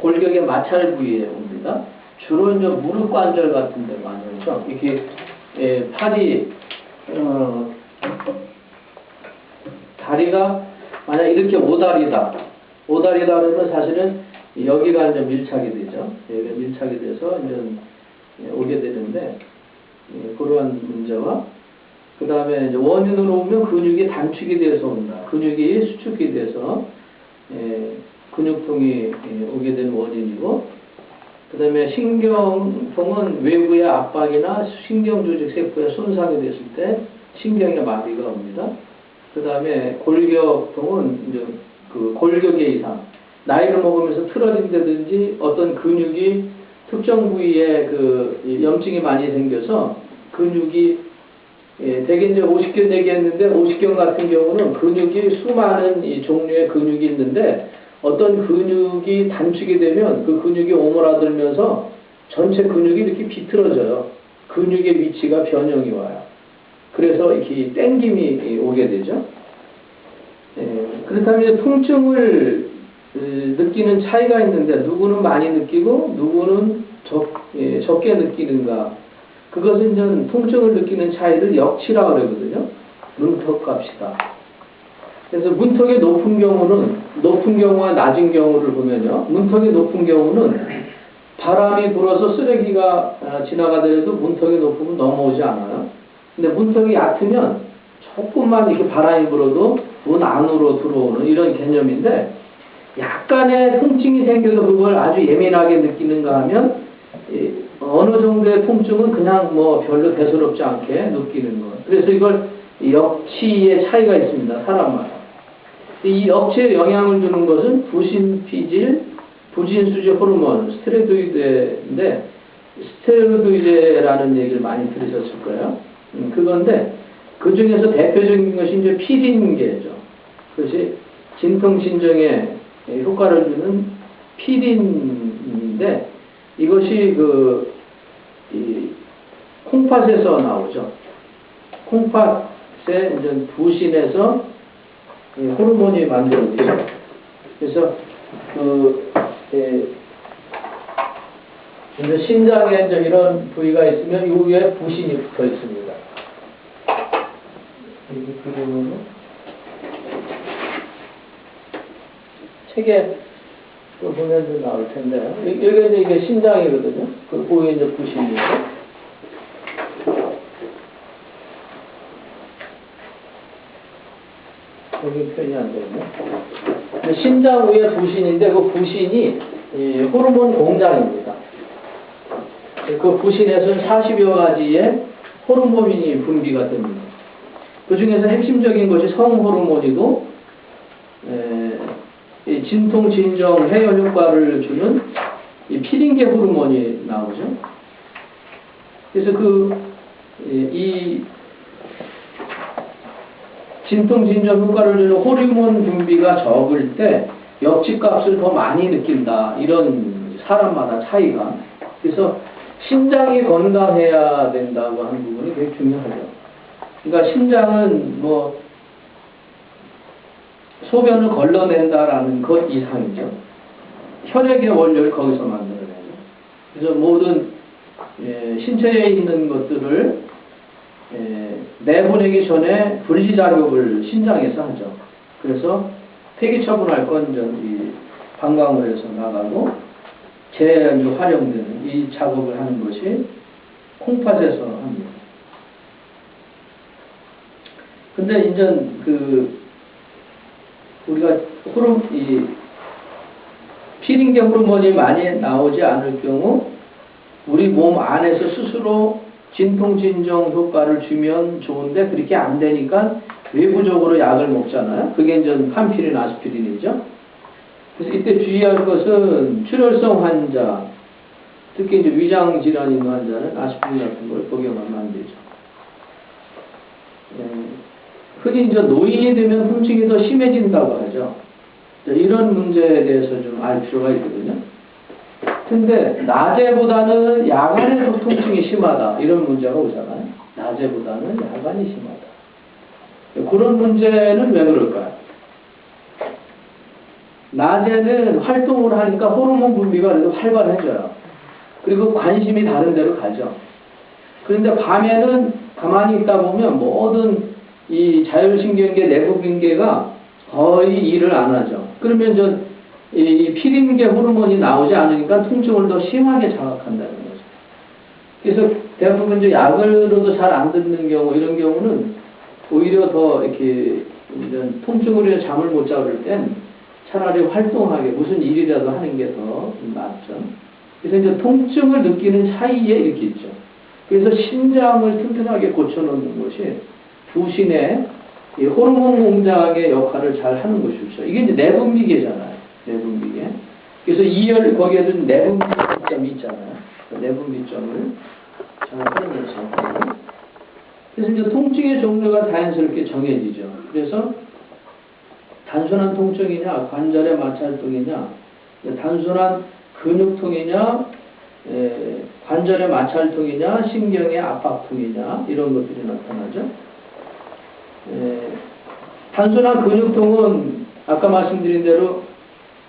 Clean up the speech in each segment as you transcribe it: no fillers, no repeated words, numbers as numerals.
골격의 마찰 부위에 옵니다. 주로 이제 무릎 관절 같은 데 많이 오죠. 이렇게 팔이 다리가 만약 이렇게 오다리다 그러면 사실은 여기가 이제 밀착이 되죠. 여기가 밀착이 돼서 이제 오게 되는데 그러한 문제와 그 다음에 이제 원인으로 보면 근육이 단축이 돼서 온다. 근육이 수축이 돼서 근육통이 오게 된 원인이고, 그 다음에 신경통은 외부의 압박이나 신경조직 세포에 손상이 됐을 때 신경의 마비가 옵니다. 그 다음에 골격통은 이제 그 골격의 이상, 나이를 먹으면서 틀어진다든지 어떤 근육이 특정 부위에 그 염증이 많이 생겨서 근육이 대개 이제 50견 얘기했는데 50견 같은 경우는 근육이 수많은 이 종류의 근육이 있는데 어떤 근육이 단축이 되면 그 근육이 오므라들면서 전체 근육이 이렇게 비틀어져요. 근육의 위치가 변형이 와요. 그래서 이렇게 땡김이 오게 되죠. 그렇다면 통증을 느끼는 차이가 있는데 누구는 많이 느끼고 누구는 적게 느끼는가. 그것은 이제 통증을 느끼는 차이를 역치라고 그러거든요. 문턱값이다. 그래서 문턱이 높은 경우와 낮은 경우를 보면요. 문턱이 높은 경우는 바람이 불어서 쓰레기가 지나가더라도 문턱이 높으면 넘어오지 않아요. 근데 문턱이 얕으면 조금만 이렇게 바람이 불어도 문 안으로 들어오는 이런 개념인데, 약간의 통증이 생겨서 그걸 아주 예민하게 느끼는가 하면 어느 정도의 통증은 그냥 뭐 별로 대수롭지 않게 느끼는 것. 그래서 이걸 역치의 차이가 있습니다. 사람마다. 이 역치에 영향을 주는 것은 부신피질, 부진수지 호르몬, 스테로이드인데, 스테로이드라는 얘기를 많이 들으셨을 거예요. 그건데, 그 중에서 대표적인 것이 이제 피린계죠. 그것이 진통 진정에 효과를 주는 피린인데, 이것이 이 콩팥에서 나오죠. 콩팥에 이제 부신에서 호르몬이 만들어지죠. 그래서 이제 심장에 이제 이런 부위가 있으면 이 위에 부신이 붙어 있습니다. 여기 그림으로 책에 또 보면 좀 나올 텐데요. 여기가 이제 이게 심장이거든요. 그 위에 이제 부신이죠. 여기 표현이 안 되네. 심장 위에 부신인데 그 부신이 호르몬 공장입니다. 그 부신에서는 40여 가지의 호르몬이 분비가 됩니다. 그 중에서 핵심적인 것이 성호르몬이고, 진통, 진정, 해열 효과를 주는 이 피린계 호르몬이 나오죠. 그래서 이 진통, 진정 효과를 주는 호르몬 분비가 적을 때 역치값을 더 많이 느낀다. 이런 사람마다 차이가. 그래서 심장이 건강해야 된다고 하는 부분이 되게 중요하죠. 그러니까 심장은 뭐 소변을 걸러낸다라는 것 이상이죠. 혈액의 원료를 거기서 만들어내죠. 그래서 모든 신체에 있는 것들을 내보내기 전에 분리작용을 심장에서 하죠. 그래서 폐기 처분할 건 이 방광으로해서 나가고 재활용되는 이 작업을 하는 것이 콩팥에서 합니다. 근데 이제 우리가 피린계 호르몬이 많이 나오지 않을 경우 우리 몸 안에서 스스로 진통, 진정 효과를 주면 좋은데 그렇게 안 되니까 외부적으로 약을 먹잖아요. 그게 이제 판피린, 아스피린이죠. 그래서 이때 주의할 것은 출혈성 환자, 특히 이제 위장 질환 있는 환자는 아스피린 같은 걸 복용하면 안 되죠. 흔히 이제 노인이 되면 통증이 더 심해진다고 하죠. 이런 문제에 대해서 좀 알 필요가 있거든요. 근데 낮에보다는 야간에 더 통증이 심하다. 이런 문제가 오잖아요. 낮에보다는 야간이 심하다. 그런 문제는 왜 그럴까요? 낮에는 활동을 하니까 호르몬 분비가 그래도 활발해져요. 그리고 관심이 다른 데로 가죠. 그런데 밤에는 가만히 있다 보면 모든 이 자율신경계, 내부신경계가 거의 일을 안 하죠. 그러면 이 피림계 호르몬이 나오지 않으니까 통증을 더 심하게 자극한다는 거죠. 그래서 대부분 이제 약으로도 잘 안 듣는 경우, 이런 경우는 오히려 더 이렇게 이런 통증으로 인해 잠을 못 자고 땐 차라리 활동하게 무슨 일이라도 하는 게 더 낫죠. 그래서 이제 통증을 느끼는 사이에 이렇게 있죠. 그래서 신장을 튼튼하게 고쳐놓는 것이 부신의 이 호르몬 공작의 역할을 잘 하는 것이죠. 이게 이제 내분비계잖아요. 내분비계. 그래서 이열 거기에도 내분비점이 있잖아요. 내분비점을 잘 하는 거죠. 그래서 이제 통증의 종류가 자연스럽게 정해지죠. 그래서 단순한 통증이냐, 관절의 마찰통이냐, 단순한 근육통이냐, 관절의 마찰통이냐, 신경의 압박통이냐, 이런 것들이 나타나죠. 단순한 근육통은 아까 말씀드린 대로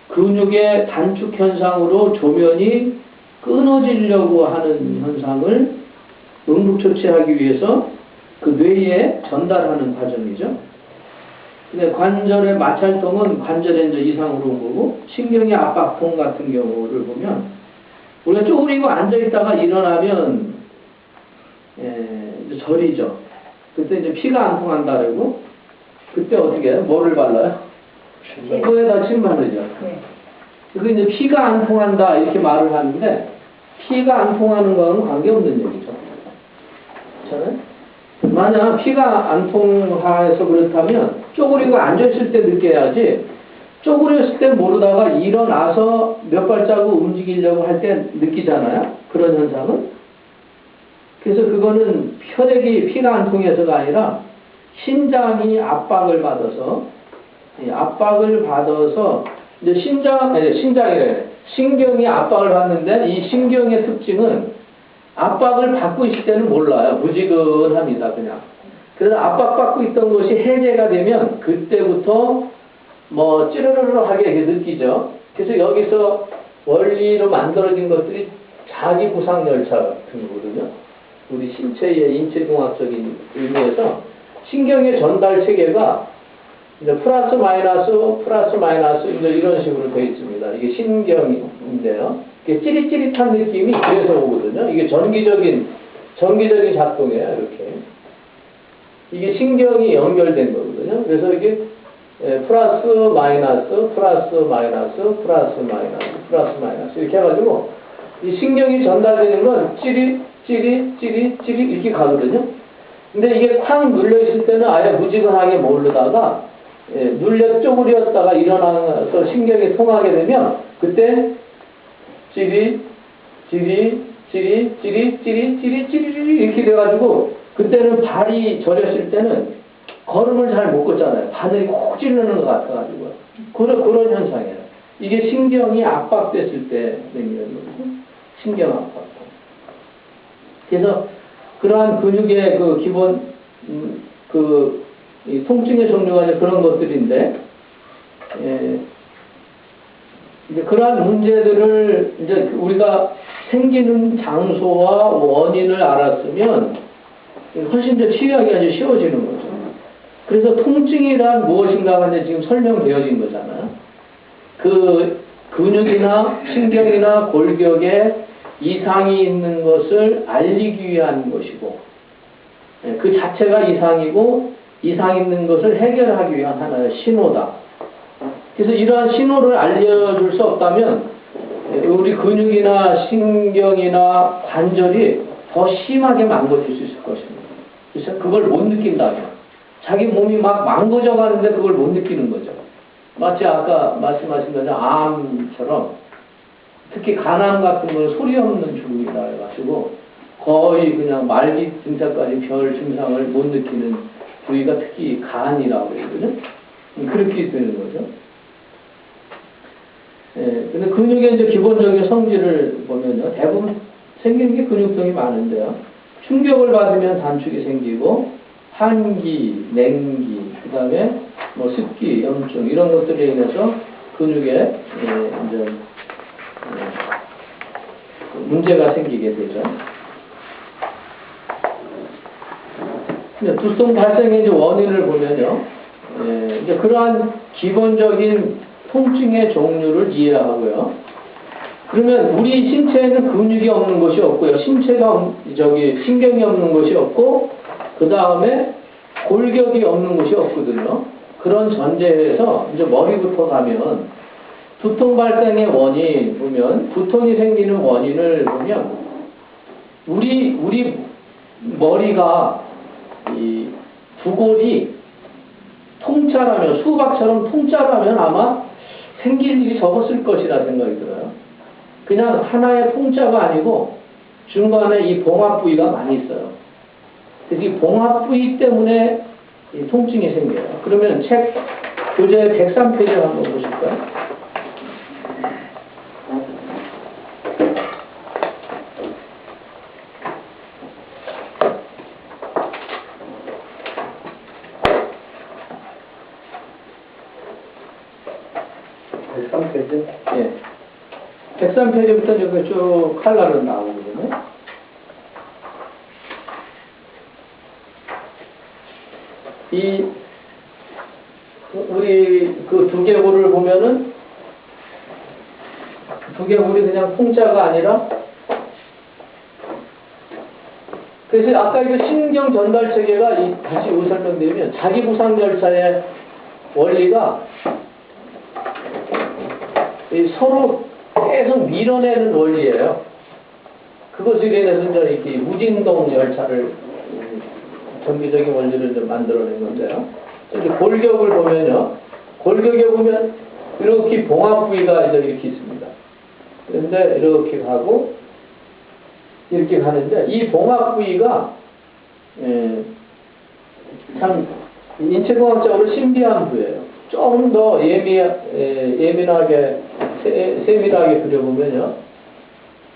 근육의 단축 현상으로 조면이 끊어지려고 하는 현상을 응급처치하기 위해서 그 뇌에 전달하는 과정이죠. 근데 관절의 마찰통은 관절에 이제 이상으로 온 거고, 신경의 압박통 같은 경우를 보면 우리가 쪼그리고 앉아있다가 일어나면 이제 저리죠. 그때 이제 피가 안 통한다 그러고, 그때 어떻게 해요? 뭐를 발라요? 코에다 침 바르죠. 그 이제 피가 안 통한다 이렇게 말을 하는데, 피가 안 통하는 거는 관계없는 얘기죠. 그렇잖아요? 만약 피가 안 통해서 그렇다면 쪼그리고 앉아있을 때 느껴야지, 쪼그렸을 때 모르다가 일어나서 몇 발자국 움직이려고 할 때 느끼잖아요. 그런 현상은. 그래서 그거는 혈액이 피가 안 통해서가 아니라 신장이 압박을 받아서 이제 신경이 압박을 받는데, 이 신경의 특징은 압박을 받고 있을 때는 몰라요. 무지근합니다, 그냥. 그래서 압박받고 있던 것이 해제가 되면 그때부터 뭐 찌르르르하게 이렇게 느끼죠. 그래서 여기서 원리로 만들어진 것들이 자기 부상 열차 같은 거거든요. 우리 신체의 인체공학적인 의미에서 신경의 전달 체계가 이제 플러스 마이너스 이제 이런 식으로 되어 있습니다. 이게 신경인데요. 이게 찌릿찌릿한 느낌이 그래서 오거든요. 이게 전기적인 작동이에요. 이렇게. 이게 신경이 연결된 거거든요. 그래서 이게 플러스 마이너스 이렇게 해가지고 이 신경이 전달되는 건 찌릿 이렇게 가거든요. 근데 이게 쾅 눌려 있을 때는 아예 무지근하게 모르다가 쪼그렸다가 일어나서 신경이 통하게 되면 그때 찌릿 이렇게 돼가지고, 그때는 발이 저렸을 때는 걸음을 잘 못 걷잖아요. 바늘이 콕 찌르는 것 같아가지고. 그런 현상이에요. 이게 신경이 압박됐을 때 생기는 거고, 신경 압박. 그래서 그러한 근육의 그 기본 이 통증의 종류가 이제 그런 것들인데, 이제 그러한 문제들을 이제 우리가 생기는 장소와 원인을 알았으면 훨씬 더 치유하기가 이제 쉬워지는 거죠. 그래서 통증이란 무엇인가가 이제 지금 설명되어진 거잖아요. 그 근육이나 신경이나 골격에 이상이 있는 것을 알리기 위한 것이고, 그 자체가 이상이고, 이상 있는 것을 해결하기 위한 하나의 신호다. 그래서 이러한 신호를 알려줄 수 없다면 우리 근육이나 신경이나 관절이 더 심하게 망가질 수 있을 것입니다. 그래서 그걸 못 느낀다면 자기 몸이 막 망가져 가는데 그걸 못 느끼는 거죠. 마치 아까 말씀하신 것처럼 암처럼, 특히 간암 같은 건 소리 없는 죽음이다 해가지고 거의 그냥 말기 증상까지 별 증상을 못 느끼는 부위가 특히 간이라고 그러거든요. 그렇게 되는 거죠. 근데 근육의 이제 기본적인 성질을 보면요, 대부분 생기는 게 근육통이 많은데요. 충격을 받으면 단축이 생기고, 한기, 냉기, 그 다음에 뭐 습기, 염증 이런 것들에 인해서 근육에 이제 문제가 생기게 되죠. 두통 발생의 이제 원인을 보면요, 이제 그러한 기본적인 통증의 종류를 이해하고요. 그러면 우리 신체에는 근육이 없는 것이 없고요, 신경이 없는 것이 없고, 그 다음에 골격이 없는 것이 없거든요. 그런 전제에서 이제 머리부터 가면 두통 발생의 원인 보면, 두통이 생기는 원인을 보면 우리 머리가 이 부골이 통짜라면, 수박처럼 통짜라면 아마 생길 일이 적었을 것이라 생각이 들어요. 그냥 하나의 통짜가 아니고 중간에 이 봉합 부위가 많이 있어요. 그래서 이 봉합 부위 때문에 이 통증이 생겨요. 그러면 책 교재 103페이지 한번 보실까요? 예. 103페이지부터 여기 쭉 칼라로 나오거든요. 우리 그 두개골을 보면은, 두개골이 그냥 통짜가 아니라, 그래서 아까 이거 신경 전달 체계가 다시 설명드리면, 자기 부상 절차의 원리가 서로 계속 밀어내는 원리예요. 그것에 인해서 이제 이렇게 무진동 열차를, 정기적인 원리를 좀 만들어낸 건데요. 이제 골격을 보면요, 골격에 보면 이렇게 봉합 부위가 이제 이렇게 있습니다. 그런데 이렇게 가고 이렇게 가는데, 이 봉합 부위가 참 인체공학적으로 신비한 부위예요. 조금 더 예민하게 세밀하게 그려보면요,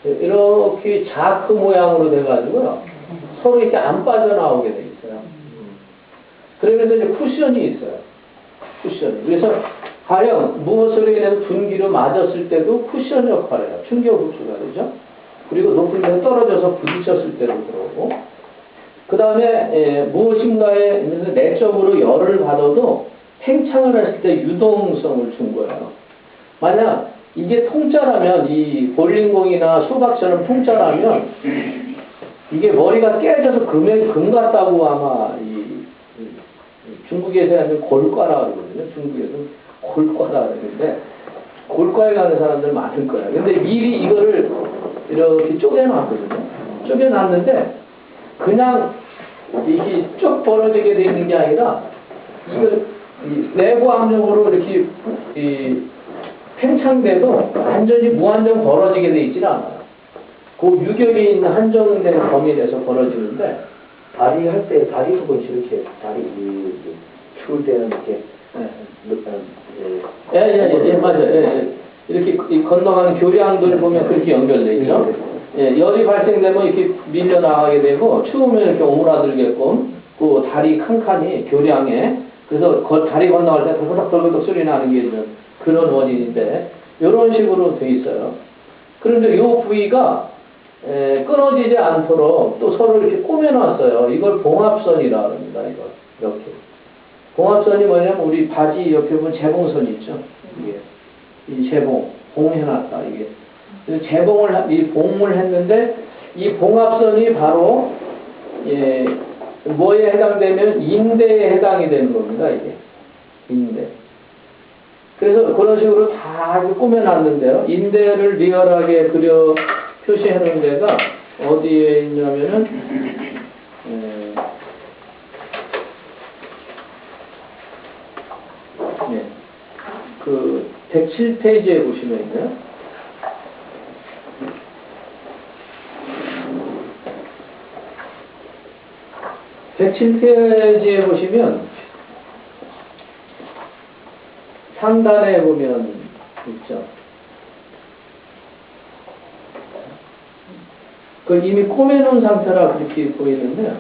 이렇게 자크 모양으로 돼가지고요, 서로 이렇게 안 빠져나오게 돼 있어요. 그러면서 이제 쿠션이 있어요. 쿠션이. 그래서 가령 무엇으로 인해서 분기로 맞았을 때도 쿠션 역할을 해요. 충격 흡수가 되죠. 그리고 높은 데서 떨어져서 부딪혔을 때도 들어오고, 그 다음에 무엇인가에 내적으로 열을 받아도 팽창을 했을 때 유동성을 준 거예요. 만약 이게 통짜라면, 이 볼링공이나 수박처럼 통짜라면 이게 머리가 깨져서 금 같다고 아마 중국에서 하는 골과라 그러거든요. 중국에서는 골과라 그러는데, 골과에 가는 사람들 많을 거예요. 근데 미리 이거를 이렇게 쪼개놨거든요. 쪼개놨는데 그냥 이게 쭉 벌어지게 돼 있는 게 아니라, 이걸 내부 압력으로 이렇게 팽창돼도 완전히 무한정 벌어지게 돼 있지는 않아요. 그 유격이 있는 한정된 범위 내에서 벌어지는데, 다리 할 때 다리 부분이 이렇게 다리 추울 때는 이렇게 맞아요. 이렇게 건너가는 교량들 보면 그렇게 연결돼 있죠. 열이 발생되면 이렇게 밀려 나가게 되고, 추우면 이렇게 오므라들게끔 그 다리 칸칸이 교량에, 그래서 다리 건너갈 때 덜그덕 소리 나는 게 그런 원인인데, 이런 식으로 돼 있어요. 그런데 이 부위가 끊어지지 않도록 또 서로 이렇게 꼬매놨어요. 이걸 봉합선이라 합니다. 이렇게. 봉합선이 뭐냐면, 우리 바지 옆에 보면 재봉선 있죠. 이게. 이 봉해놨다, 이게. 이 봉을 했는데, 이 봉합선이 바로, 뭐에 해당되면 인대에 해당이 되는 겁니다, 이게. 인대. 그래서 그런 식으로 다 꾸며놨는데요. 인대를 리얼하게 표시해 놓은 데가 어디에 있냐면은, 그 107페이지에 보시면요. (107페이지에) 보시면 상단에 보면 있죠. 그걸 이미 꼬매놓은 상태라 그렇게 보이는데요.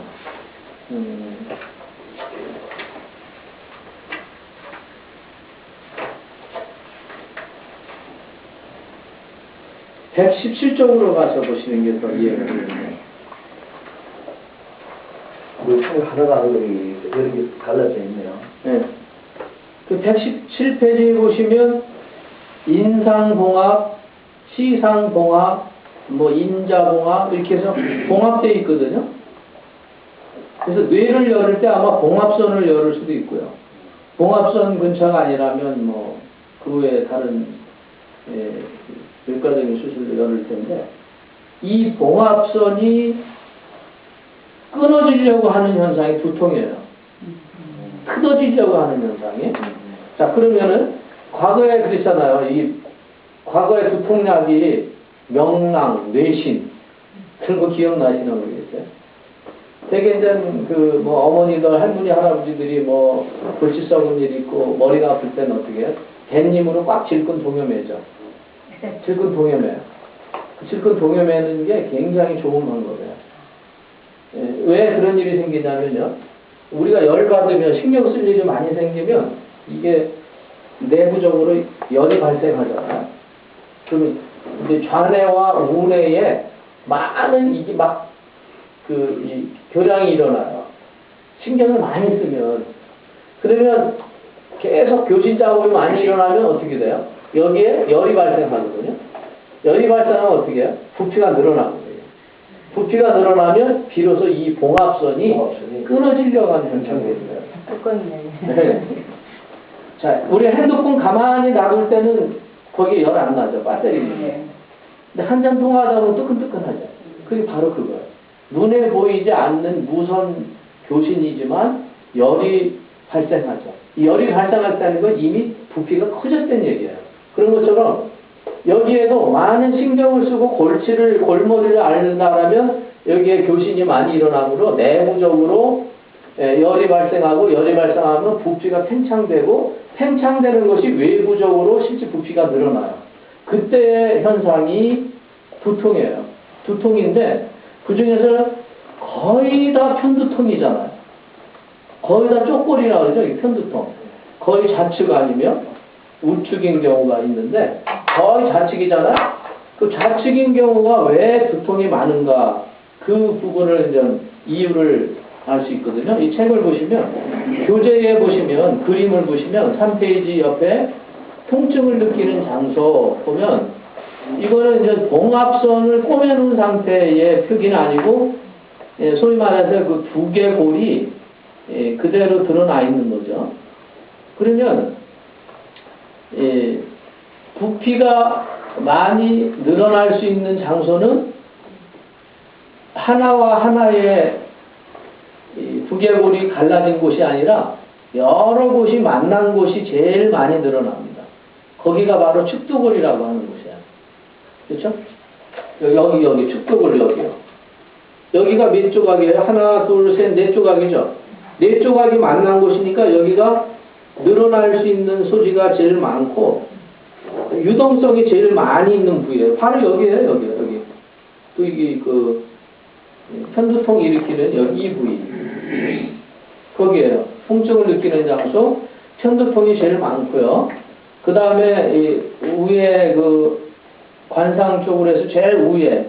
117쪽으로 가서 보시는 게 더 이해가 되겠네요. 그 하나가 아니고 여러 개 갈라져 있네요. 네. 그 117페이지에 보시면 인상봉합, 시상봉합, 뭐 인자봉합 이렇게 해서 봉합되어 있거든요. 그래서 뇌를 열을 때 아마 봉합선을 열을 수도 있고요. 봉합선 근처가 아니라면 뭐 그 외에 다른 외과적인 수술을 열을 텐데 이 봉합선이 끊어지려고 하는 현상이 두통이에요. 틀어지려고 하는 현상이. 자, 그러면은 과거에 그랬잖아요. 이 과거의 두통약이 명랑, 뇌신 그런 거 기억나시나 모르겠어요. 되게 이제 그 뭐 어머니들, 할머니, 할아버지들이 뭐 골치 썩은 일 있고 머리가 아플 때는 어떻게 해요? 뱃님으로 꽉 질끈 동여매죠. 질끈 동여매요. 그 질끈 동여매는 게 굉장히 좋은 방법이에요. 예, 왜 그런 일이 생기냐면요. 우리가 열받으면 신경 쓸 일이 많이 생기면 이게 내부적으로 열이 발생하잖아요. 그러면 이제 좌뇌와 우뇌에 많은 이게 막 이 교량이 일어나요. 신경을 많이 쓰면. 그러면 계속 교신 작업이 많이 일어나면 어떻게 돼요? 여기에 열이 발생하거든요. 열이 발생하면 어떻게 해요? 부피가 늘어나거든요. 부피가 늘어나면 비로소 이 봉합선이 끊어지려고 하는 현상이 있어요. 네. 자, 우리 핸드폰 가만히 놔둘 때는 거기에 열 안 나죠. 배터리는. 근데 한참 통화하다 보면 뜨끈뜨끈하죠. 그게 바로 그거예요. 눈에 보이지 않는 무선 교신이지만 열이 발생하죠. 이 열이 발생했다는 건 이미 부피가 커졌다는 얘기예요. 그런 것처럼 여기에도 많은 신경을 쓰고 골머리를 앓는다라면 여기에 교신이 많이 일어나므로 내부적으로 열이 발생하고 열이 발생하면 부피가 팽창되고 팽창되는 것이 외부적으로 실제 부피가 늘어나요. 그때의 현상이 두통이에요. 두통인데 그 중에서 거의 다 편두통이잖아요. 거의 다 쪽골이라고 그러죠. 이 편두통. 거의 좌측 아니면 우측인 경우가 있는데 거의 좌측이잖아요. 그 좌측인 경우가 왜 두통이 많은가 그 부분을 이제 이유를 알 수 있거든요. 이 책을 보시면 교재에 보시면 그림을 보시면 3페이지 옆에 통증을 느끼는 장소 보면 이거는 이제 봉합선을 꼬매놓은 상태의 표기는 아니고 소위 말해서 그 두개골이 그대로 드러나 있는 거죠. 그러면 부피가 많이 늘어날 수 있는 장소는 하나와 하나의 두개골이 갈라진 곳이 아니라 여러 곳이 만난 곳이 제일 많이 늘어납니다. 거기가 바로 측두골이라고 하는 곳이에요. 그렇죠? 여기 축도골 여기요. 여기가 몇 조각이에요? 하나, 둘, 셋, 네 조각이죠. 네 조각이 만난 곳이니까 여기가 늘어날 수 있는 소지가 제일 많고 유동성이 제일 많이 있는 부위예요. 바로 여기에요, 여기. 또 이게 그 편두통 일으키는 여기 이 부위. 거기에요. 통증을 느끼는 장소, 편두통이 제일 많고요. 그 다음에 위에 그 관상 쪽으로 해서 제일 위에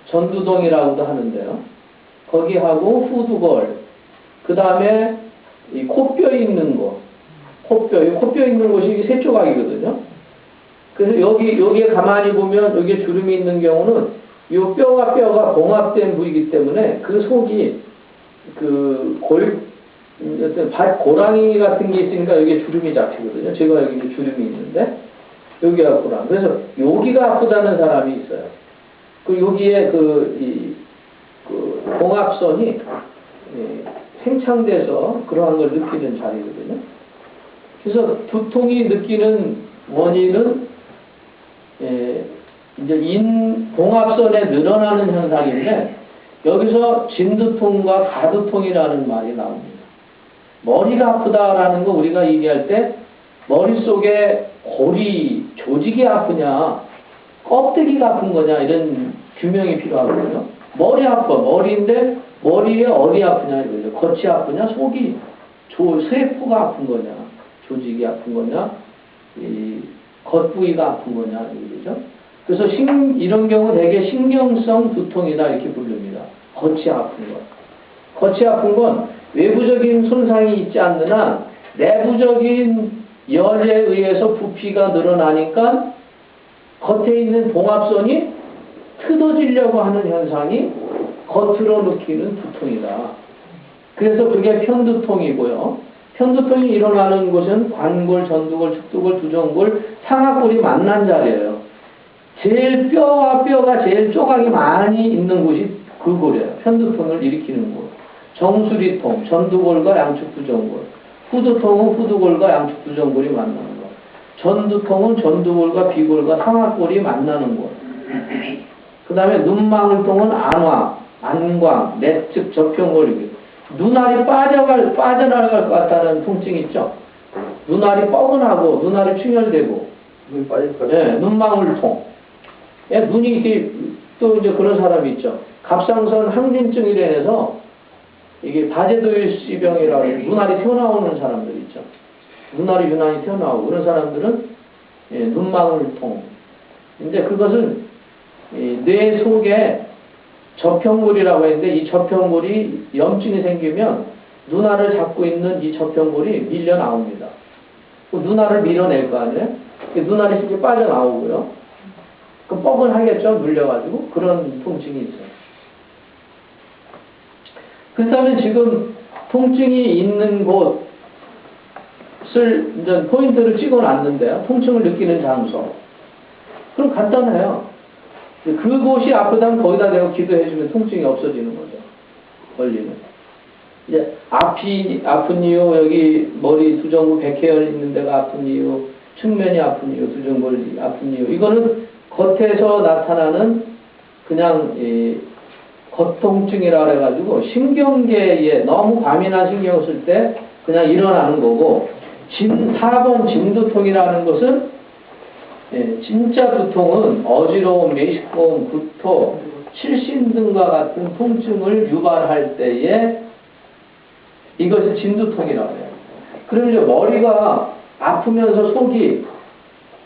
전두동이라고도 하는데요. 거기하고 후두골, 그 다음에 이 코뼈 있는 곳, 코뼈 있는 곳이 세 조각이거든요. 그래서 여기에 가만히 보면 여기에 주름이 있는 경우는 이 뼈와 뼈가 봉합된 부위이기 때문에 그 속이 그 고랑이 같은 게 있으니까 여기에 주름이 잡히거든요. 제가 여기 이제 주름이 있는데 여기가 고랑. 그래서 여기가 아프다는 사람이 있어요. 그 여기에 그 봉합선이 팽창돼서 그러한 걸 느끼는 자리거든요. 그래서 두통이 느끼는 원인은 이제 봉합선에 늘어나는 현상인데 여기서 진두통과 가두통이라는 말이 나옵니다. 머리가 아프다라는 거 우리가 얘기할 때 머릿속에 골이 조직이 아프냐 껍데기가 아픈 거냐 이런 규명이 필요하거든요. 머리 아파. 머리인데 머리에 어디 아프냐 이거죠. 겉이 아프냐 속이 세포가 아픈 거냐 조직이 아픈 거냐 이 겉부위가 아픈 거냐 이거죠. 그래서 이런 경우 되게 신경성 두통이다 이렇게 부릅니다. 겉이 아픈 것. 겉이 아픈 건 외부적인 손상이 있지 않는 한 내부적인 열에 의해서 부피가 늘어나니까 겉에 있는 봉합선이 틀어지려고 하는 현상이 겉으로 느끼는 두통이다. 그래서 그게 편두통이고요. 편두통이 일어나는 곳은 관골, 전두골, 축두골, 두정골, 상하골이 만난 자리예요. 제일 뼈와 뼈가 제일 조각이 많이 있는 곳이 그 골이에요. 편두통을 일으키는 곳. 정수리통, 전두골과 양축 두정골. 후두통은 후두골과 양축 두정골이 만나는 곳. 전두통은 전두골과 비골과 상하골이 만나는 곳. 그 다음에 눈망울통은 안화, 안광, 내측, 접평골이고. 눈알이 빠져나갈 것 같다는 통증 있죠? 눈알이 뻐근하고, 눈알이 충혈되고. 눈이 빠질 것 예, 눈망울통. 예, 눈이 이렇게, 또 이제 그런 사람이 있죠. 갑상선 항진증이라 해서, 이게 바제도일시병이라고 눈알이 튀어나오는 사람들 있죠. 눈알이 유난히 튀어나오고, 그런 사람들은, 예, 눈망울통. 근데 그것은, 뇌 속에 접평골이라고 했는데 이 접평골이 염증이 생기면 눈알을 잡고 있는 이 접평골이 밀려 나옵니다. 눈알을 밀어낼 거 아니에요? 눈알이 이렇게 빠져나오고요. 그 뻐근하겠죠? 눌려가지고 그런 통증이 있어요. 그렇다면 지금 통증이 있는 곳을 이제 포인트를 찍어놨는데요. 통증을 느끼는 장소. 그럼 간단해요. 그곳이 아프다면 거기다 대고 기도해주면 통증이 없어지는 거죠. 걸리면. 이제 아픈 이유, 여기 머리 두정골 백회열 있는 데가 아픈 이유, 측면이 아픈 이유, 두정골이 아픈 이유. 이거는 겉에서 나타나는 그냥 겉통증이라 그래가지고 신경계에 너무 과민한 신경을 쓸 때 그냥 일어나는 거고 4번 진두통이라는 것은 진짜 두통은 어지러움, 메시꺼움, 구토, 실신 등과 같은 통증을 유발할 때에 이것이 진두통이라고 해요. 그럼 이제 머리가 아프면서 속이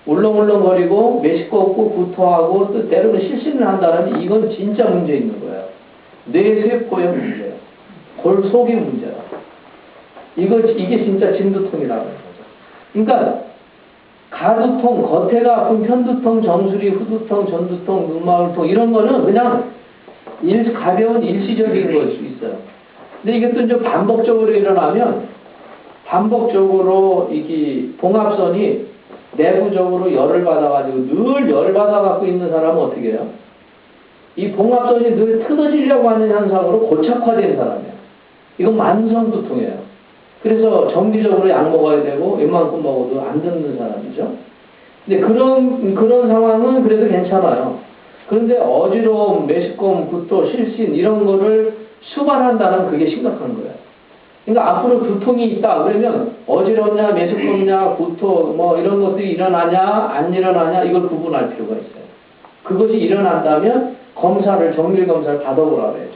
울렁울렁거리고 메시꺼웠고 구토하고 또 때로는 실신을 한다면 이건 진짜 문제 있는 거예요. 뇌세포의 문제예요. 골 속의 문제다. 이게 진짜 진두통이라고 하는 거죠. 그러니까 가두통, 겉에가 아픈 편두통, 정수리, 후두통, 전두통, 눈마울통 이런 거는 그냥 가벼운 일시적인 걸 수 있어요. 근데 이게 또 이제 반복적으로 일어나면 반복적으로 이게 봉합선이 내부적으로 열을 받아가지고 늘 열을 받아갖고 있는 사람은 어떻게 해요? 이 봉합선이 늘 틀어지려고 하는 현상으로 고착화된 사람이에요. 이건 만성두통이에요. 그래서 정기적으로 약 먹어야 되고 웬만큼 먹어도 안 듣는 사람이죠. 근데 그런 상황은 그래도 괜찮아요. 그런데 어지러움, 메시꺼움, 구토, 실신 이런 거를 수반한다는 그게 심각한 거예요. 그러니까 앞으로 두통이 있다 그러면 어지럽냐, 메시껍냐, 구토 뭐 이런 것들이 일어나냐 안 일어나냐 이걸 구분할 필요가 있어요. 그것이 일어난다면 정밀 검사를 받아보라고 해야죠.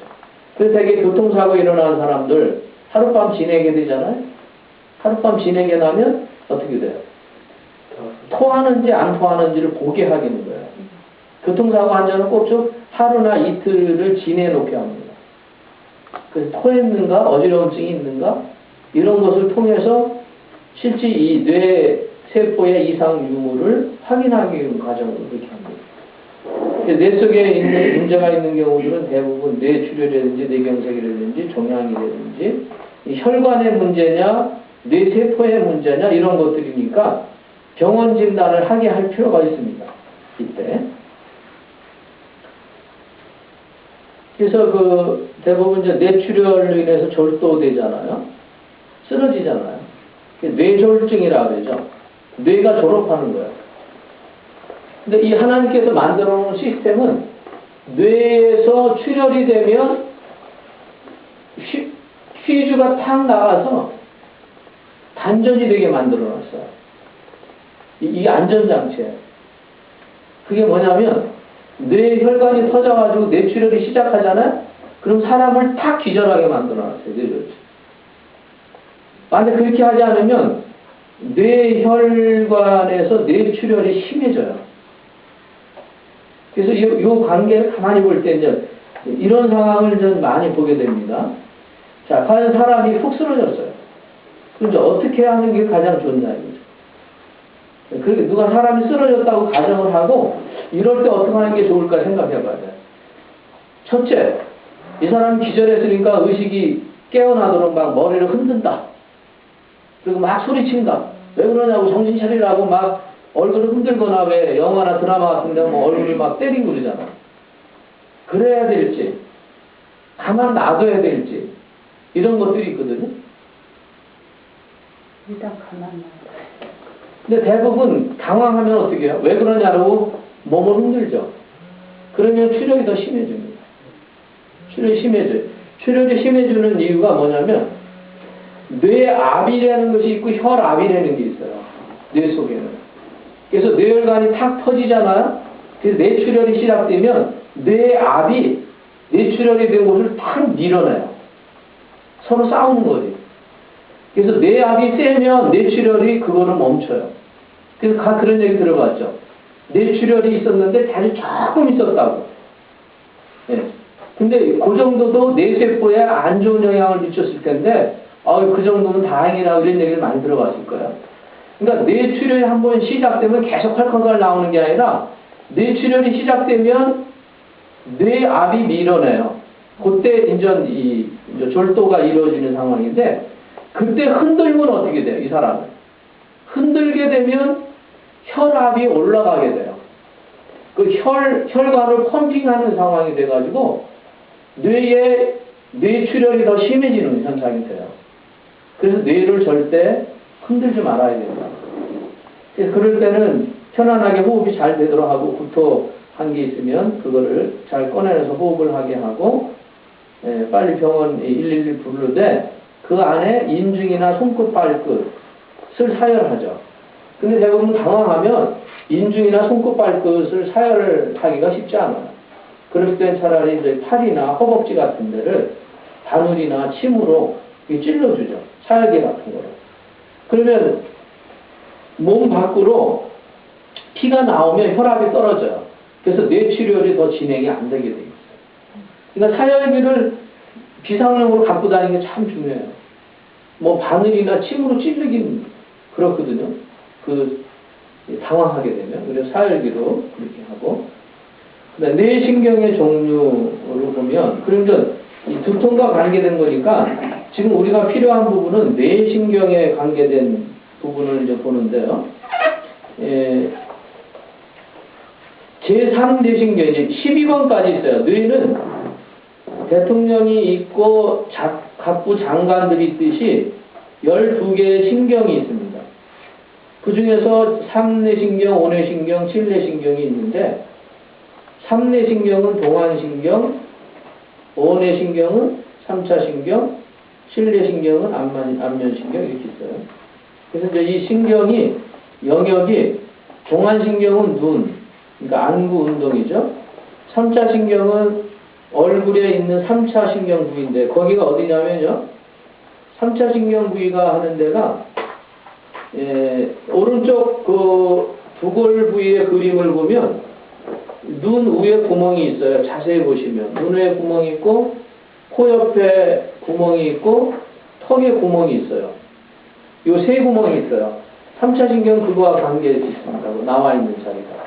그래서 되게 교통사고 일어나는 사람들 하룻밤 지내게 되잖아요. 하룻밤 지내게 나면 어떻게 돼요? 토하는지 안 토하는지를 보게 하기는 거예요. 교통사고 환자는 꼭 좀 하루나 이틀을 지내놓게 합니다. 그래서 토했는가, 어지러움증이 있는가 이런 것을 통해서 실제 이 뇌세포의 이상 유무를 확인하기 위한 과정을 그렇게 합니다. 뇌 속에 있는 문제가 있는 경우들은 대부분 뇌출혈이라든지 뇌경색이라든지 종양이라든지 혈관의 문제냐 뇌세포의 문제냐 이런 것들이니까 병원 진단을 하게 할 필요가 있습니다. 이때. 그래서 대부분 이제 뇌출혈로 인해서 졸도되잖아요. 쓰러지잖아요. 뇌졸중이라고 그러죠. 뇌가 졸업하는 거예요. 근데 이 하나님께서 만들어 놓은 시스템은 뇌에서 출혈이 되면 휘주가 탁 나가서 단전이 되게 만들어 놨어요. 이 안전장치예요. 그게 뭐냐면 뇌혈관이 터져가지고 뇌출혈이 시작하잖아요. 그럼 사람을 탁 기절하게 만들어 놨어요. 뇌졸중. 만약 그렇게 하지 않으면 뇌혈관에서 뇌출혈이 심해져요. 그래서 이 관계를 가만히 볼 때 이제 이런 상황을 좀 많이 보게 됩니다. 자, 과연 사람이 푹 쓰러졌어요. 그럼 이제 어떻게 하는 게 가장 좋냐 이거죠. 그렇게 누가 사람이 쓰러졌다고 가정을 하고 이럴 때 어떻게 하는 게 좋을까 생각해 봐야 돼요. 첫째, 이 사람이 기절했으니까 의식이 깨어나도록 막 머리를 흔든다. 그리고 막 소리친다. 왜 그러냐고 정신 차리라고 막 얼굴을 흔들거나 왜 영화나 드라마 같은 데 뭐 얼굴을 막 때리고 그러잖아. 그래야 될지, 가만 놔둬야 될지, 이런 것들이 있거든요. 일단 가만 놔둬. 근데 대부분 당황하면 어떻게 해요? 왜 그러냐고 몸을 흔들죠. 그러면 출혈이 더 심해집니다. 출혈이 심해져요. 출혈이 심해지는 이유가 뭐냐면 뇌압이라는 것이 있고 혈압이라는 게 있어요. 뇌 속에는. 그래서 뇌혈관이 탁 터지잖아요. 그래서 뇌출혈이 시작되면 뇌압이 뇌출혈이 된 곳을 탁 밀어내요. 서로 싸우는 거지. 그래서 뇌압이 세면 뇌출혈이 그거를 멈춰요. 그래서 그런 얘기 들어봤죠. 뇌출혈이 있었는데 아주 조금 있었다고. 예. 근데 그 정도도 뇌세포에 안 좋은 영향을 미쳤을 텐데 그 정도면 다행이라고 이런 얘기를 많이 들어봤을 거예요. 그러니까 뇌출혈이 한번 시작되면 계속 콸콸콸 나오는 게 아니라 뇌출혈이 시작되면 뇌압이 밀어내요. 그때 이제 졸도가 이루어지는 상황인데 그때 흔들면 어떻게 돼요? 이 사람은. 흔들게 되면 혈압이 올라가게 돼요. 그 혈관을 펌핑하는 상황이 돼가지고 뇌에 뇌출혈이 더 심해지는 현상이 돼요. 그래서 뇌를 절대 흔들지 말아야 됩니다. 그럴 때는 편안하게 호흡이 잘 되도록 하고 구토한 게 있으면 그거를 잘 꺼내서 호흡을 하게 하고 빨리 병원 112 부르되 그 안에 인중이나 손끝 발끝을 사열하죠. 근데 대부분 당황하면 인중이나 손끝 발끝을 사열을 하기가 쉽지 않아요. 그럴 땐 차라리 이제 팔이나 허벅지 같은 데를 바늘이나 침으로 찔러주죠. 사열기 같은 거로. 그러면 몸 밖으로 피가 나오면 혈압이 떨어져요. 그래서 뇌출혈이 더 진행이 안 되게 되어 있어요. 그러니까 사열기를 비상용으로 갖고 다니는 게 참 중요해요. 뭐 바늘이나 침으로 찌르긴 그렇거든요. 당황하게 되면. 그래서 사열기로 그렇게 하고. 그다음에 뇌신경의 종류로 보면, 그러면 이 두통과 관계된 거니까 지금 우리가 필요한 부분은 뇌신경에 관계된 부분을 이제 보는데요. 제3뇌신경, 이제 12번까지 있어요. 뇌는 대통령이 있고 각부 장관들이 있듯이 12개의 신경이 있습니다. 그 중에서 3뇌신경, 5뇌신경, 7뇌신경이 있는데 3뇌신경은 동안신경, 5뇌신경은 3차 신경, 7뇌신경은 안면신경 이렇게 있어요. 그래서 이제 이 신경이 영역이 동안신경은 눈, 그러니까 안구 운동이죠. 3차 신경은 얼굴에 있는 3차 신경 부위인데 거기가 어디냐면요. 3차 신경 부위가 하는 데가 오른쪽 그 두골 부위의 그림을 보면 눈 위에 구멍이 있어요. 자세히 보시면 눈 위에 구멍이 있고 코 옆에 구멍이 있고 턱에 구멍이 있어요. 요 세 구멍이 있어요. 3차 신경 그거와 관계 있습니다. 나와 있는 자리가.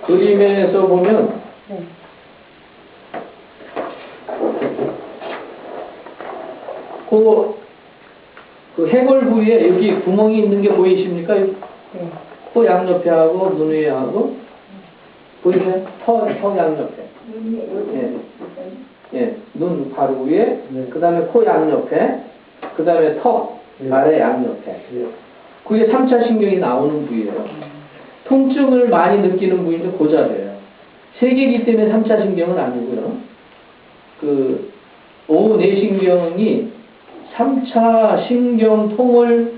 그림에서 보면 네. 그 해골 부위에 여기 구멍이 있는 게 보이십니까? 네. 코 양옆에 하고 눈 위에 하고 보이세요? 턱 양옆에. 예. 예. 눈 바로 위에, 네. 그 다음에 코 양옆에, 그 다음에 턱 아래 양옆에. 그게 3차 신경이 나오는 부위예요. 통증을 많이 느끼는 부위는 그 자리예요. 세 개이기 때문에 3차 신경은 아니고요. 그 오후 뇌신경이 3차 신경통을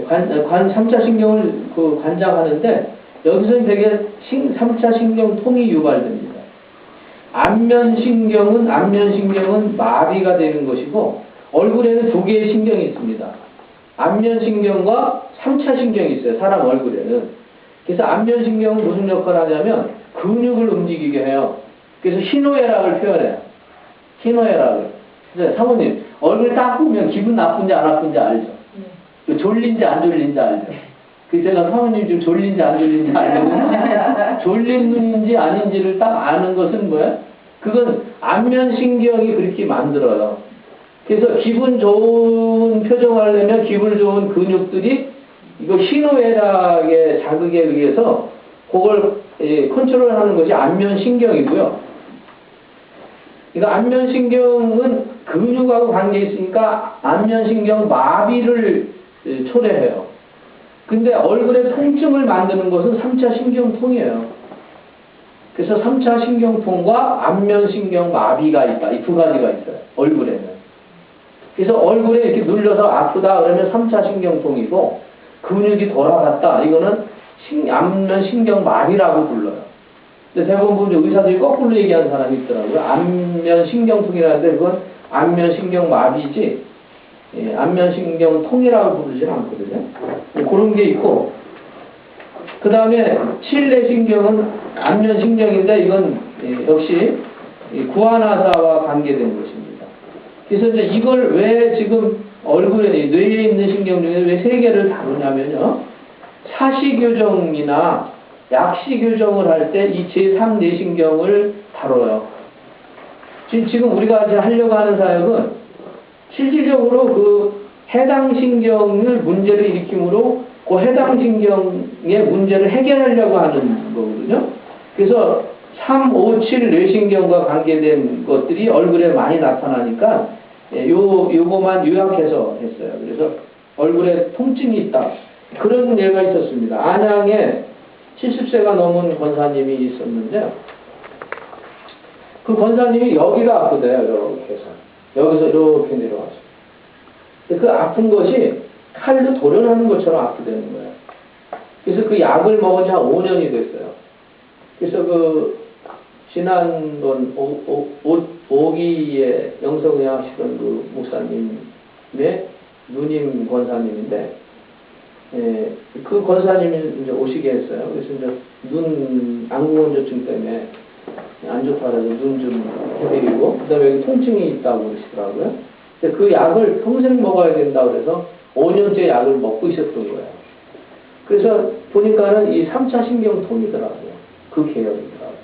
3차 신경을 관장하는데 여기서 되게 3차 신경통이 유발됩니다. 안면신경은 마비가 되는 것이고 얼굴에는 두 개의 신경이 있습니다. 안면신경과 3차 신경이 있어요. 사람 얼굴에는. 그래서 안면신경은 무슨 역할을 하냐면 근육을 움직이게 해요. 그래서 희노애락을 표현해요. 희노애락을. 그래서 사모님 얼굴 딱 보면 기분 나쁜지 안 나쁜지 알죠? 졸린지 안 졸린지 알죠? 그 제가 사모님 지금 졸린지 안 졸린지 알거든요. 졸린 눈인지 아닌지를 딱 아는 것은 뭐야? 그건 안면신경이 그렇게 만들어요. 그래서 기분 좋은 표정을 하려면 기분 좋은 근육들이 이거 희노애락의 자극에 의해서 그걸 컨트롤하는 것이 안면신경이고요. 그러니까 안면신경은 근육하고 관계 있으니까 안면신경 마비를 초래해요. 근데 얼굴에 통증을 만드는 것은 3차 신경통이에요. 그래서 3차 신경통과 안면신경 마비가 있다. 이 두 가지가 있어요. 얼굴에는. 그래서 얼굴에 이렇게 눌려서 아프다 그러면 3차 신경통이고 근육이 돌아갔다. 이거는 안면신경 마비라고 불러요. 근데 대부분 보면 의사들이 거꾸로 얘기하는 사람이 있더라고요. 안면신경통이라는데 그건 안면신경마비지 안면신경통이라고 부르지는 않거든요. 그런 게 있고 그 다음에 칠내신경은 안면신경인데 이건 역시 구안화사와 관계된 것입니다. 그래서 이제 이걸 왜 지금 얼굴에 뇌에 있는 신경 중에 왜 세 개를 다루냐면요. 사시교정이나 약시교정을 할 때 이 제3뇌신경을 다뤄요. 지금 우리가 이제 하려고 하는 사역은 실질적으로 그 해당 신경을 문제를 일으키므로 그 해당 신경의 문제를 해결하려고 하는 거거든요. 그래서 3, 5, 7 뇌신경과 관계된 것들이 얼굴에 많이 나타나니까 요거만 요약해서 했어요. 그래서 얼굴에 통증이 있다. 그런 예가 있었습니다. 안양에 70세가 넘은 권사님이 있었는데 그 권사님이 여기가 아프대요. 이렇게 해서. 여기서 이렇게 내려와서. 그 아픈 것이 칼로 도련하는 것처럼 아프다는 거예요. 그래서 그 약을 먹은 지 한 5년이 됐어요. 그래서 그 지난번 오기에 영성의학 하시던 그 목사님의 누님 권사님인데 그 권사님이 이제 오시게 했어요. 그래서 이제 눈 안구건조증 때문에 안 좋다고 해서 눈 좀 해드리고 그다음에 여기 통증이 있다고 그러시더라고요. 근데 그 약을 평생 먹어야 된다고 그래서 5년째 약을 먹고 있었던 거예요. 그래서 보니까는 이 3차 신경통이더라고요. 그 계열이더라고요.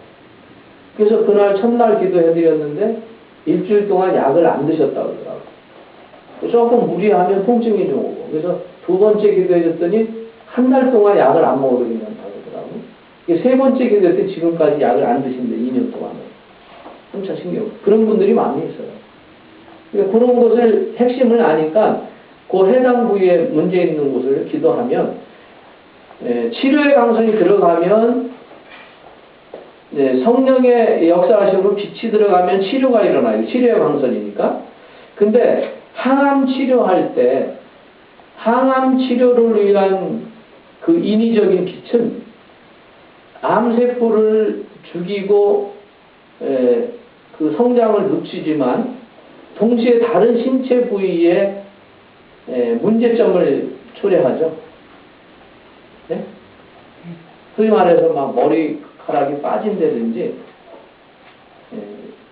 그래서 그날 첫날 기도해드렸는데 일주일 동안 약을 안 드셨다고 그러더라고요. 조금 무리하면 통증이 좀 오고 그래서 두 번째 기도해줬더니 한 달 동안 약을 안 먹어도 괜찮다고 그러더라고요. 세 번째 기도했더니 지금까지 약을 안 드신대 2년 동안에. 3차 신경. 그런 분들이 많이 있어요. 그러니까 그런 것을 핵심을 아니까 그 해당 부위에 문제 있는 곳을 기도하면 치료의 강성이 들어가면 성령의 역사하심으로 빛이 들어가면 치료가 일어나요. 치료의 강선이니까. 근데 항암 치료할 때 항암 치료를 위한 그 인위적인 빛은 암세포를 죽이고 그 성장을 늦추지만 동시에 다른 신체 부위에 문제점을 초래하죠. 네? 소위 말해서 막 머리카락이 빠진다든지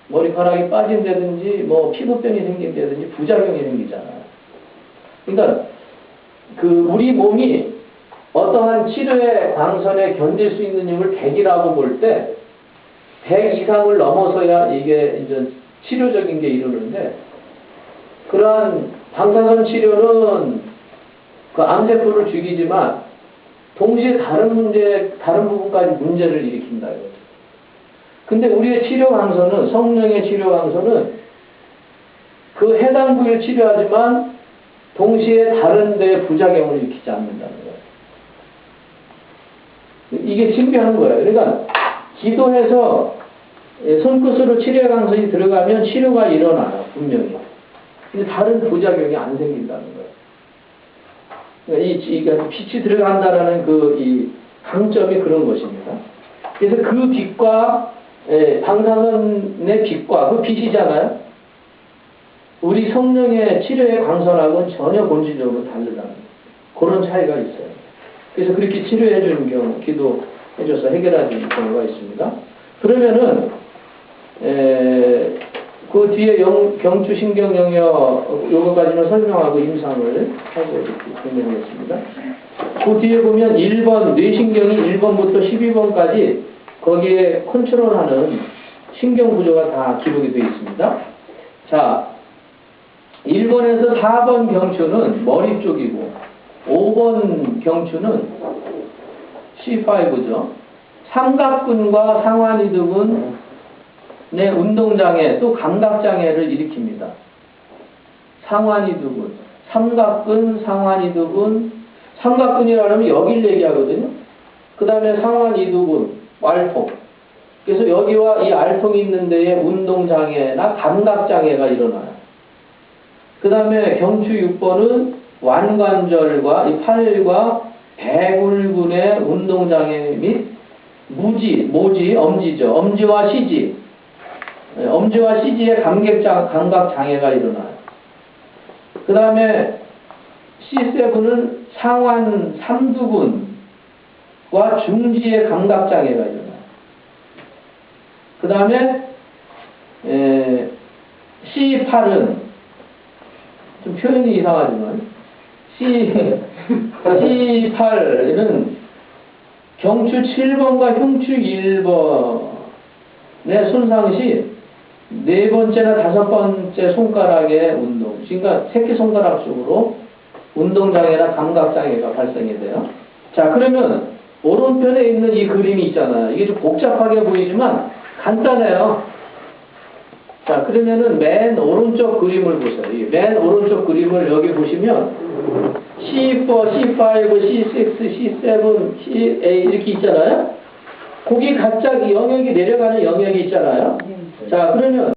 머리카락이 빠진다든지 뭐 피부병이 생긴다든지 부작용이 생기잖아요. 그러니까 그 우리 몸이 어떠한 치료의 광선에 견딜 수 있는 힘을 100이라고 볼 때 100 이상을 넘어서야 이게 이제 치료적인 게 이루는데 그러한 방사선 치료는 그 암세포를 죽이지만 동시에 다른 부분까지 문제를 일으킨다 이거죠. 근데 우리의 치료 강선은 성령의 치료 강선은 그 해당 부위를 치료하지만 동시에 다른 데에 부작용을 일으키지 않는다는 거예요. 이게 신비한 거예요. 그러니까 기도해서 손끝으로 치료 강선이 들어가면 치료가 일어나요. 분명히. 근데 다른 부작용이 안 생긴다는 거예요. 그러니까 빛이 들어간다라는 이 강점이 그런 것입니다. 그래서 그 빛과 방사선의 빛과 그 빛이잖아요. 우리 성령의 치료의 광선하고는 전혀 본질적으로 다르다는 그런 차이가 있어요. 그래서 그렇게 치료해 주는 경우, 기도해줘서 해결하는 경우가 있습니다. 그러면은, 그 뒤에 경추 신경 영역, 요거까지는 설명하고 임상을 하고 이렇게 진행하겠습니다. 그 뒤에 보면 1번, 뇌신경이 1번부터 12번까지 거기에 컨트롤하는 신경 구조가 다 기록이 되어 있습니다. 자, 1번에서 4번 경추는 머리 쪽이고, 5번 경추는 C5죠. 삼각근과 상완이두근의 운동장애, 또 감각장애를 일으킵니다. 상완이두근, 삼각근, 상완이두근, 삼각근이라면 여길 얘기하거든요. 그 다음에 상완이두근, 알통. 그래서 여기와 이 알통이 있는 데에 운동장애나 감각장애가 일어나요. 그 다음에 경추 6번은 완관절과 이 팔과 배굴근의 운동장애 및 모지, 엄지죠. 엄지와 시지. 엄지와 시지의 감각장애가 일어나요. 그 다음에 C7은 상완 삼두근과 중지의 감각장애가 일어나요. 그 다음에 C8은 좀 표현이 이상하지만 C8은 경추 7번과 흉추 1번의 손상 시 네 번째나 다섯 번째 손가락의 운동, 그러니까 새끼손가락 쪽으로 운동장애나 감각장애가 발생이 돼요. 자, 그러면 오른편에 있는 이 그림이 있잖아요. 이게 좀 복잡하게 보이지만 간단해요. 자, 그러면은 맨 오른쪽 그림을 보세요. 이 맨 오른쪽 그림을 여기 보시면 C4, C5, C6, C7, CA 이렇게 있잖아요. 거기 각자 영역이 내려가는 영역이 있잖아요. 자, 그러면